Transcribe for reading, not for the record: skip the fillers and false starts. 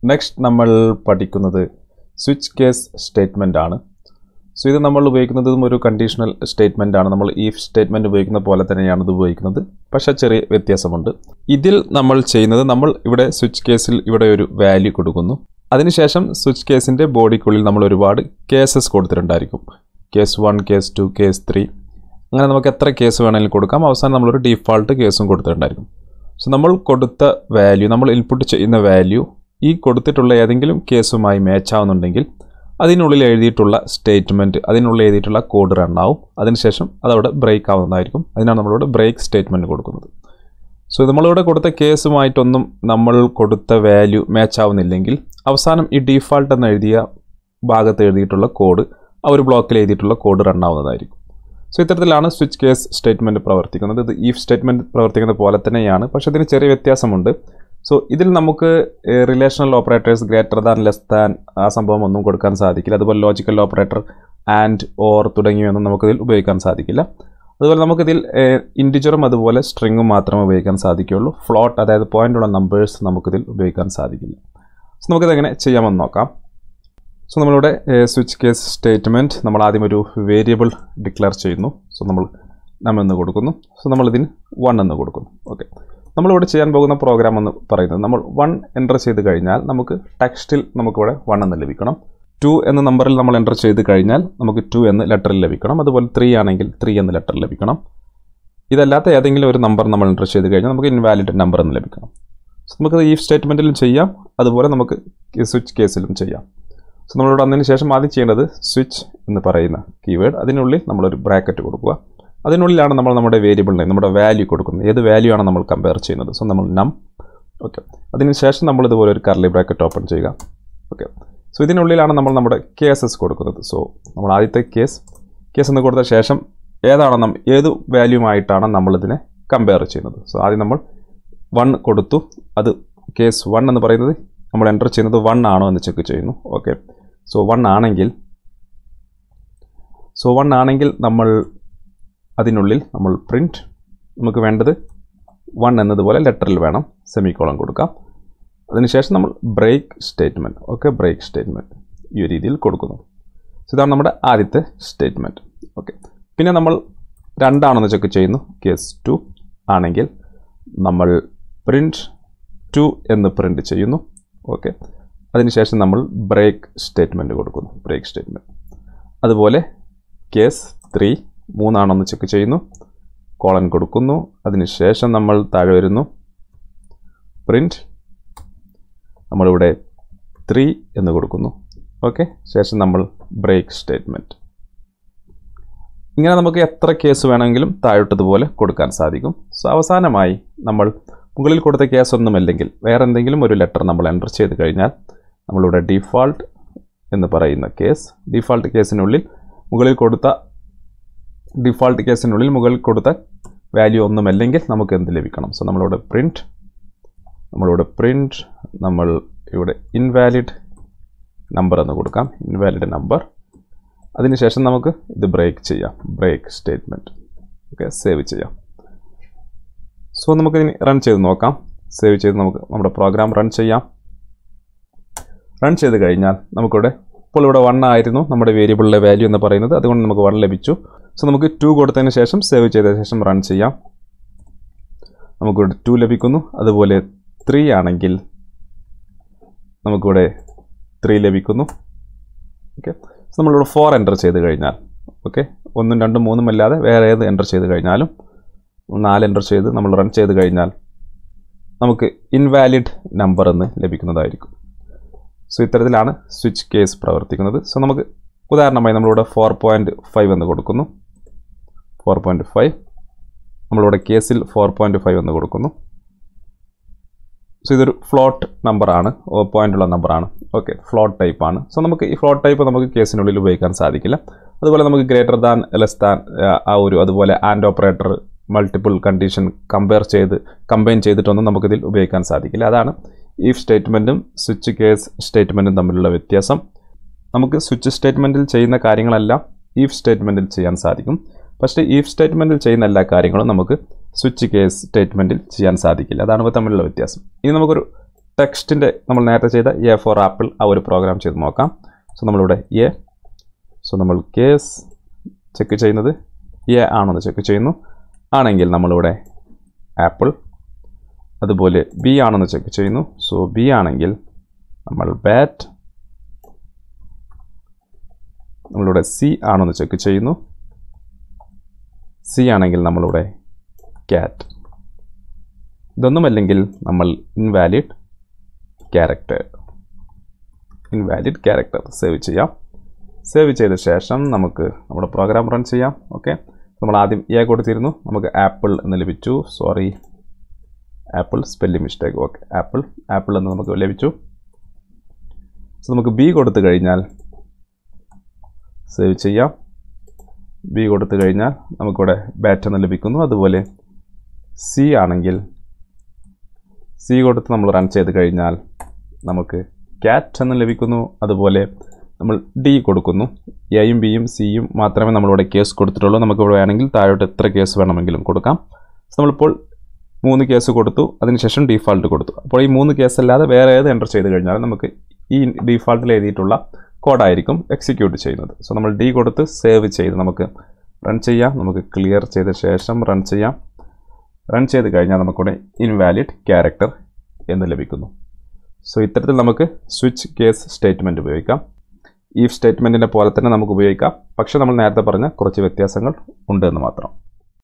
Next, നമ്മൾ പഠിക്കുന്നത് switch case statement ആണ്. So ഇത് നമ്മൾ ഉപയോഗിക്കുന്നതും ഒരു കണ്ടീഷണൽ സ്റ്റേറ്റ്മെന്റ് ആണ്. നമ്മൾ if സ്റ്റേറ്റ്മെന്റ് ഉപയോഗിക്കുന്ന പോലെ തന്നെയാണ് ഇത് ഉപയോഗിക്കുന്നത്. പക്ഷേ ചെറിയ വ്യത്യാസമുണ്ട്. ഇതിൽ നമ്മൾ ചെയ്യുന്നത് നമ്മൾ ഇവിടെ സ്വിച്ച് കേസിൽ ഇവിടെ ഒരു വാല്യൂ കൊടുക്കുന്നു. അതിനുശേഷം സ്വിച്ച് കേസിന്റെ ബോഡിക്കുള്ളിൽ നമ്മൾ ഒരുപാട് കേസസ് കൊടുത്തിട്ടുണ്ടായിരിക്കും. കേസ് 1, കേസ് 2, കേസ് 3 അങ്ങനെ നമുക്ക് എത്ര കേസ് വേണമെങ്കിലും കൊടുക്കാം. അവസാനം നമ്മൾ ഒരു ഡിഫാൾട്ട് കേസും കൊടുത്തിട്ടുണ്ടായിരിക്കും. സോ നമ്മൾ കൊടുത്ത വാല്യൂ നമ്മൾ ഇൻപുട്ട് ചെയ്യുന്ന വാല്യൂ ഈ കൊടുത്തിട്ടുള്ള ഏതെങ്കിലും കേസുമായി മാച്ച് ആവുന്നുണ്ടെങ്കിൽ അതിനുള്ളിൽ എഴുതിയിട്ടുള്ള സ്റ്റേറ്റ്മെന്റ് അതിനുള്ളിൽ എഴുതിയിട്ടുള്ള കോഡ് റൺ ആവും. അതിനുശേഷം അതവിടെ ബ്രേക്ക് ആവുന്നതായിരിക്കും. അതിനാണ് നമ്മളിവിടെ ബ്രേക്ക് സ്റ്റേറ്റ്മെന്റ് കൊടുക്കുന്നത്. സോ നമ്മളിവിടെ കൊടുത്ത കേസുമായിട്ടൊന്നും നമ്മൾ കൊടുത്ത വാല്യൂ മാച്ച് ആവുന്നില്ലെങ്കിൽ അവസാനം ഈ ഡിഫാൾട്ട് എന്ന് എഴുതിയ ഭാഗത്ത് എഴുതിയിട്ടുള്ള കോഡ് ആ ഒരു ബ്ലോക്കിൽ എഴുതിയിട്ടുള്ള കോഡ് റൺ ആവുന്നതായിരിക്കും. സോ ഇത്തരത്തിലാണ് സ്വിച്ച് കേസ് സ്റ്റേറ്റ്മെന്റ് പ്രവർത്തിക്കുന്നത്. ഇത് if സ്റ്റേറ്റ്മെന്റ് പ്രവർത്തിക്കുന്ന പോലെ തന്നെയാണ്, പക്ഷേ ഇതിന് ചെറിയ വ്യത്യാസമുണ്ട്. സോ ഇതിൽ നമുക്ക് relational operators greater than less than ആ സംഭവം ഒന്നും കൊടുക്കാൻ സാധിക്കില്ല. അതുപോലെ ലോജിക്കൽ ഓപ്പറേറ്റർ ആൻഡ് ഓർ തുടങ്ങിയവയൊന്നും നമുക്കിതിൽ ഉപയോഗിക്കാൻ സാധിക്കില്ല. അതുപോലെ നമുക്കിതിൽ ഇൻറ്റിജറും അതുപോലെ സ്ട്രിങ്ങും മാത്രമേ ഉപയോഗിക്കാൻ സാധിക്കുകയുള്ളൂ. ഫ്ലോട്ട് അതായത് പോയിന്റുള്ള നമ്പേഴ്സ് നമുക്കിതിൽ ഉപയോഗിക്കാൻ സാധിക്കില്ല. സോ നമുക്കിതെങ്ങനെ ചെയ്യാമെന്ന് നോക്കാം. സോ നമ്മളിവിടെ സ്വിച്ച് കേസ് സ്റ്റേറ്റ്മെൻറ്റ് നമ്മൾ ആദ്യം ഒരു വേരിയബിൾ ഡിക്ലെയർ ചെയ്യുന്നു. സോ നമ്മൾ എന്ന് കൊടുക്കുന്നു. സോ നമ്മളിതിന് 1 എന്ന് കൊടുക്കുന്നു. ഓക്കെ, നമ്മളിവിടെ ചെയ്യാൻ പോകുന്ന പ്രോഗ്രാം എന്ന് പറയുന്നത് നമ്മൾ 1 എൻ്റർ ചെയ്ത് കഴിഞ്ഞാൽ നമുക്ക് ടെക്സ്റ്റിൽ നമുക്കിവിടെ 1 എന്ന് ലഭിക്കണം. 2 എന്ന നമ്പറിൽ നമ്മൾ എൻ്റർ ചെയ്ത് കഴിഞ്ഞാൽ നമുക്ക് 2 എന്ന് ലെറ്ററിൽ ലഭിക്കണം. അതുപോലെ 3 ആണെങ്കിൽ 3 എന്ന് ലെറ്ററിൽ ലഭിക്കണം. ഇതല്ലാത്ത ഏതെങ്കിലും ഒരു നമ്പർ നമ്മൾ എൻ്റർ ചെയ്ത് കഴിഞ്ഞാൽ നമുക്ക് ഇൻവാലിഡ് നമ്പർ എന്ന് ലഭിക്കണം. സോ നമുക്ക് ഈ സ്റ്റേറ്റ്മെൻറ്റിലും ചെയ്യാം, അതുപോലെ നമുക്ക് സ്വിച്ച് കേസിലും ചെയ്യാം. സോ നമ്മളിവിടെ വന്നതിന് ശേഷം ആദ്യം ചെയ്യേണ്ടത് സ്വിച്ച് എന്ന് പറയുന്ന കീവേഡ് അതിനുള്ളിൽ നമ്മളൊരു ബ്രാക്കറ്റ് കൊടുക്കുക. അതിനുള്ളിലാണ് നമ്മൾ നമ്മുടെ വേരിയബിളിനെ നമ്മുടെ വാല്യൂ കൊടുക്കുന്നത്. ഏത് വാല്യൂ ആണ് നമ്മൾ കമ്പയർ ചെയ്യുന്നത്. സോ നമ്മൾ നം. ഓക്കെ, അതിനുശേഷം നമ്മൾ ഇതുപോലെ ഒരു കർലി ബ്രാക്കറ്റ് ഓപ്പൺ ചെയ്യുക. ഓക്കെ, സോ ഇതിനുള്ളിലാണ് നമ്മൾ നമ്മുടെ കേസസ് കൊടുക്കുന്നത്. സോ നമ്മൾ ആദ്യത്തെ കേസ് എന്ന് കൊടുത്ത ശേഷം ഏത് വാല്യൂമായിട്ടാണ് നമ്മളിതിനെ കമ്പയർ ചെയ്യുന്നത്. സോ ആദ്യം നമ്മൾ 1 കൊടുത്തു. അത് കേസ് 1 എന്ന് പറയുന്നത് നമ്മൾ എൻ്റർ ചെയ്യുന്നത് 1 ആണോ എന്ന് ചെക്ക് ചെയ്യുന്നു. ഓക്കെ, സോ 1 ആണെങ്കിൽ നമ്മൾ അതിനുള്ളിൽ നമ്മൾ പ്രിൻറ്റ് നമുക്ക് വേണ്ടത് 1 എന്നതുപോലെ ലെറ്ററിൽ വേണം, സെമിക്കോളൻ കൊടുക്കാം. അതിനുശേഷം നമ്മൾ break statement. Okay, break statement ഈ ഒരു രീതിയിൽ കൊടുക്കുന്നു. സോ ഇതാണ് നമ്മുടെ ആദ്യത്തെ സ്റ്റേറ്റ്മെൻറ്റ്. ഓക്കെ, പിന്നെ നമ്മൾ 2 ആണെന്ന് ചെക്ക് ചെയ്യുന്നു. കേസ് 2 ആണെങ്കിൽ നമ്മൾ പ്രിൻറ്റ് 2 എന്ന് പ്രിൻറ്റ് ചെയ്യുന്നു. ഓക്കെ, അതിനുശേഷം നമ്മൾ ബ്രേക്ക് സ്റ്റേറ്റ്മെൻറ്റ് കൊടുക്കുന്നു. ബ്രേക്ക് സ്റ്റേറ്റ്മെൻറ്റ് അതുപോലെ കേസ് 3 ആണെന്ന് ചെക്ക് ചെയ്യുന്നു. കോളൻ കൊടുക്കുന്നു. അതിനുശേഷം നമ്മൾ താഴെ വരുന്നു. പ്രിൻറ്റ് നമ്മളിവിടെ 3 എന്ന് കൊടുക്കുന്നു. ഓക്കെ, ശേഷം നമ്മൾ ബ്രേക്ക് സ്റ്റേറ്റ്മെൻറ്റ്. ഇങ്ങനെ നമുക്ക് എത്ര കേസ് വേണമെങ്കിലും താഴോട്ടതുപോലെ കൊടുക്കാൻ സാധിക്കും. സോ അവസാനമായി നമ്മൾ മുകളിൽ കൊടുത്ത കേസ് ഒന്നുമല്ലെങ്കിൽ വേറെ എന്തെങ്കിലും ഒരു ലെറ്റർ നമ്മൾ എൻ്റർ ചെയ്ത് കഴിഞ്ഞാൽ നമ്മളിവിടെ ഡിഫാൾട്ട് എന്ന് പറയുന്ന ഡിഫാൾട്ട് കേസിനുള്ളിൽ മുകളിൽ കൊടുത്ത വാല്യൂ ഒന്നുമല്ലെങ്കിൽ നമുക്ക് എന്ത് ലഭിക്കണം. സോ നമ്മളിവിടെ പ്രിൻറ്റ് നമ്മൾ ഇവിടെ ഇൻവാലിഡ് നമ്പർ എന്ന് കൊടുക്കാം. Invalid number. അതിനുശേഷം നമുക്ക് ഇത് ബ്രേക്ക് ചെയ്യാം. Break statement. ഓക്കെ, സേവ് ചെയ്യാം. സോ നമുക്കിതിന് റൺ ചെയ്ത് നോക്കാം. സേവ് ചെയ്ത് നമുക്ക് നമ്മുടെ പ്രോഗ്രാം റൺ ചെയ്യാം. റൺ ചെയ്ത് കഴിഞ്ഞാൽ നമുക്കിവിടെ ഇപ്പോൾ ഇവിടെ 1 ആയിരുന്നു നമ്മുടെ വേരിയബിളിലെ വാല്യൂ എന്ന് പറയുന്നത്. അതുകൊണ്ട് നമുക്ക് 1 ലഭിച്ചു. സോ നമുക്ക് 2 കൊടുത്തതിന് ശേഷം സേവ് ചെയ്ത ശേഷം റൺ ചെയ്യാം. നമുക്കിവിടെ 2 ലഭിക്കുന്നു. അതുപോലെ 3 ആണെങ്കിൽ നമുക്കിവിടെ 3 ലഭിക്കുന്നു. ഓക്കെ, സോ നമ്മളിവിടെ 4 എൻ്റർ ചെയ്ത് കഴിഞ്ഞാൽ ഓക്കെ 1, 2, 3 അല്ലാതെ വേറെ ഏത് എൻ്റർ ചെയ്ത് കഴിഞ്ഞാലും 4 എൻ്റർ ചെയ്ത് നമ്മൾ റൺ ചെയ്ത് കഴിഞ്ഞാൽ നമുക്ക് ഇൻവാലിഡ് നമ്പർ എന്ന് ലഭിക്കുന്നതായിരിക്കും. സോ ഇത്തരത്തിലാണ് സ്വിച്ച് കേസ് പ്രവർത്തിക്കുന്നത്. സോ നമുക്ക് ഉദാഹരണമായി നമ്മളിവിടെ 4.5 എന്ന് കൊടുക്കുന്നു. 4.5 നമ്മളിവിടെ കേസിൽ 4.5 എന്ന് കൊടുക്കുന്നു. സോ ഇതൊരു ഫ്ലോട്ട് നമ്പറാണ്, പോയിൻ്റുള്ള നമ്പറാണ്. ഓക്കെ, ഫ്ലോട്ട് ടൈപ്പാണ്. സോ നമുക്ക് ഈ ഫ്ലോട്ട് ടൈപ്പ് നമുക്ക് കേസിനുള്ളിൽ ഉപയോഗിക്കാൻ സാധിക്കില്ല. അതുപോലെ നമുക്ക് ഗ്രേറ്റർ ദാൻ ലെസ് ദാൻ അതുപോലെ and operator multiple condition combine ചെയ്തിട്ടൊന്നും നമുക്കിതിൽ ഉപയോഗിക്കാൻ സാധിക്കില്ല. അതാണ് if സ്റ്റേറ്റ്മെൻറ്റും സ്വിച്ച് കേസ് സ്റ്റേറ്റ്മെൻറ്റും തമ്മിലുള്ള വ്യത്യാസം. നമുക്ക് സ്വിച്ച് സ്റ്റേറ്റ്മെൻറ്റിൽ ചെയ്യുന്ന കാര്യങ്ങളെല്ലാം if സ്റ്റേറ്റ്മെൻറ്റിൽ ചെയ്യാൻ സാധിക്കും. പക്ഷേ if സ്റ്റേറ്റ്മെൻറ്റിൽ ചെയ്യുന്ന എല്ലാ കാര്യങ്ങളും നമുക്ക് സ്വിച്ച് കേസ് സ്റ്റേറ്റ്മെൻറ്റിൽ ചെയ്യാൻ സാധിക്കില്ല. അതാണ് തമ്മിലുള്ള വ്യത്യാസം. ഇനി നമുക്കൊരു ടെക്സ്റ്റിൻ്റെ നമ്മൾ നേരത്തെ ചെയ്ത എ ഫോർ ആപ്പിൾ ആ ഒരു പ്രോഗ്രാം ചെയ്ത് നോക്കാം. സോ നമ്മളിവിടെ എ, സോ നമ്മൾ കേസ് ചെക്ക് ചെയ്യുന്നത് എ ആണെന്ന് ചെക്ക് ചെയ്യുന്നു. ആണെങ്കിൽ നമ്മളിവിടെ ആപ്പിൾ, അതുപോലെ ബി ആണെന്ന് ചെക്ക് ചെയ്യുന്നു. സോ ബി ആണെങ്കിൽ നമ്മൾ ബാറ്റ്, നമ്മളിവിടെ സി ആണെന്ന് ചെക്ക് ചെയ്യുന്നു. സി ആണെങ്കിൽ നമ്മളിവിടെ ക്യാറ്റ്. ഇതൊന്നുമല്ലെങ്കിൽ നമ്മൾ ഇൻവാലിഡ് ക്യാരക്ടർ സേവ് ചെയ്യാം. സേവ് ചെയ്ത ശേഷം നമുക്ക് നമ്മുടെ പ്രോഗ്രാം റൺ ചെയ്യാം. ഓക്കെ, നമ്മൾ ആദ്യം എ കൊടുത്തിരുന്നു, നമുക്ക് ആപ്പിൾ എന്ന് ലഭിച്ചു. Sorry, apple spelling mistake. Okay, apple എന്ന് നമുക്ക് ലഭിച്ചു. സോ നമുക്ക് ബി കൊടുത്തു കഴിഞ്ഞാൽ സേവ് ചെയ്യാം. ബി കൊടുത്തു കഴിഞ്ഞാൽ നമുക്കിവിടെ ബാറ്റ് എന്ന് ലഭിക്കുന്നു. അതുപോലെ സി ആണെങ്കിൽ സി കൊടുത്ത് നമ്മൾ റൺ ചെയ്ത് കഴിഞ്ഞാൽ നമുക്ക് ക്യാറ്റ് എന്ന് ലഭിക്കുന്നു. അതുപോലെ നമ്മൾ ഡി കൊടുക്കുന്നു. എയും ബിയും സിയും മാത്രമേ നമ്മളിവിടെ കേസ് കൊടുത്തിട്ടുള്ളൂ. നമുക്കിവിടെ വേണമെങ്കിൽ താഴോട്ട് എത്ര കേസ് വേണമെങ്കിലും കൊടുക്കാം. നമ്മളിപ്പോൾ 3 കേസ് കൊടുത്തു, അതിനുശേഷം ഡീഫാൾട്ട് കൊടുത്തു. അപ്പോൾ ഈ 3 കേസ് അല്ലാതെ വേറെ ഏത് എൻ്റർ ചെയ്ത് കഴിഞ്ഞാൽ നമുക്ക് ഈ ഡീഫാൾട്ടിൽ എഴുതിയിട്ടുള്ള കോഡായിരിക്കും എക്സിക്യൂട്ട് ചെയ്യുന്നത്. സോ നമ്മൾ ഡി കൊടുത്ത് സേവ് ചെയ്ത് നമുക്ക് റൺ ചെയ്യാം. നമുക്ക് ക്ലിയർ ചെയ്ത ശേഷം റൺ ചെയ്യാം. റൺ ചെയ്ത് കഴിഞ്ഞാൽ നമുക്കിവിടെ ഇൻവാലിഡ് ക്യാരക്ടർ എന്ന് ലഭിക്കുന്നു. സോ ഇത്തരത്തിൽ നമുക്ക് സ്വിച്ച് കേസ് സ്റ്റേറ്റ്മെൻറ്റ് ഉപയോഗിക്കാം. ഈഫ് സ്റ്റേറ്റ്മെൻറ്റിനെ പോലെ തന്നെ നമുക്ക് ഉപയോഗിക്കാം. പക്ഷേ നമ്മൾ നേരത്തെ പറഞ്ഞ കുറച്ച് വ്യത്യാസങ്ങൾ ഉണ്ട് എന്ന് മാത്രം.